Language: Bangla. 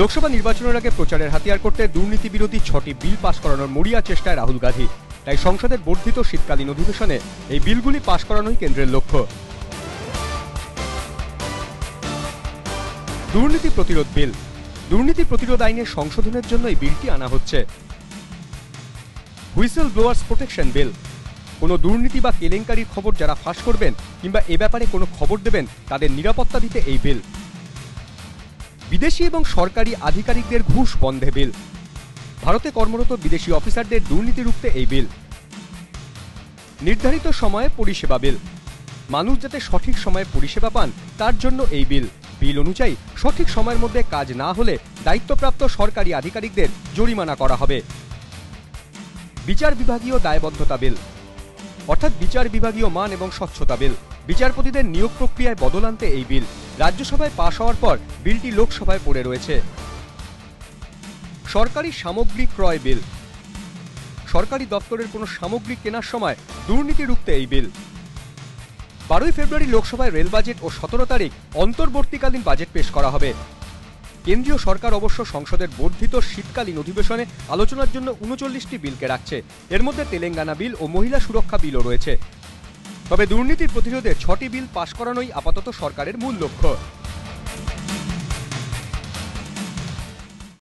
লোকসভা নির্বাচনের আগে প্রচারের হাতিয়ার করতে দুর্নীতি বিরোধী 6টি বিল পাশ করানোর মরিয়া চেষ্টায় রাহুল গান্ধী। তাই সংসদের বর্ধিত শীতকালীন অধিবেশনে এই বিলগুলি পাশ করানোই কেন্দ্রের লক্ষ্য। দুর্নীতি প্রতিরোধ বিল। দুর্নীতি প্রতিরোধ আইনের সংশোধনের জন্য এই বিলটি আনা হচ্ছে। হুইসেল ব্লোয়ার্স প্রোটেকশন বিল। কোনো দুর্নীতি বা কেলেঙ্কারির খবর যারা ফাঁস করবেন কিংবা এ ব্যাপারে কোনো খবর দেবেন তাদের নিরাপত্তা দিতে এই বিল। বিদেশি এবং সরকারি আধিকারিকদের ঘুষ বন্ধে বিল। ভারতে কর্মরত বিদেশি অফিসারদের দুর্নীতি রুখতে এই বিল। নির্ধারিত সময়ে পরিষেবা বিল। মানুষ যাতে সঠিক সময়ে পরিষেবা পান তার জন্য এই বিল। বিল অনুযায়ী সঠিক সময়ের মধ্যে কাজ না হলে দায়িত্বপ্রাপ্ত সরকারি আধিকারিকদের জরিমানা করা হবে। বিচার বিভাগীয় দায়বদ্ধতা বিল, অর্থাৎ বিচার বিভাগীয় মান এবং স্বচ্ছতা বিল। বিচারপতিদের নিয়োগ প্রক্রিয়ায় বদল আনতে এই বিল। রাজ্যসভায় পাশ হওয়ার পর বিলটি লোকসভায় পড়ে রয়েছে। সরকারি সামগ্রী ক্রয় বিল। সরকারি দপ্তরের কোনো সামগ্রী কেনার সময় দুর্নীতি রুখতে এই বিল। 12 ফেব্রুয়ারি লোকসভায় রেল বাজেট ও 17 তারিখ অন্তর্বর্তীকালীন বাজেট পেশ করা হবে। কেন্দ্রীয় সরকার অবশ্য সংসদের বর্ধিত শীতকালীন অধিবেশনে আলোচনার জন্য 39টি বিলকে রাখছে। এর মধ্যে তেলেঙ্গানা বিল ও মহিলা সুরক্ষা বিলও রয়েছে। তবে দুর্নীতির প্রতিরোধে 6টি বিল পাশ করানোই আপাতত সরকারের মূল লক্ষ্য।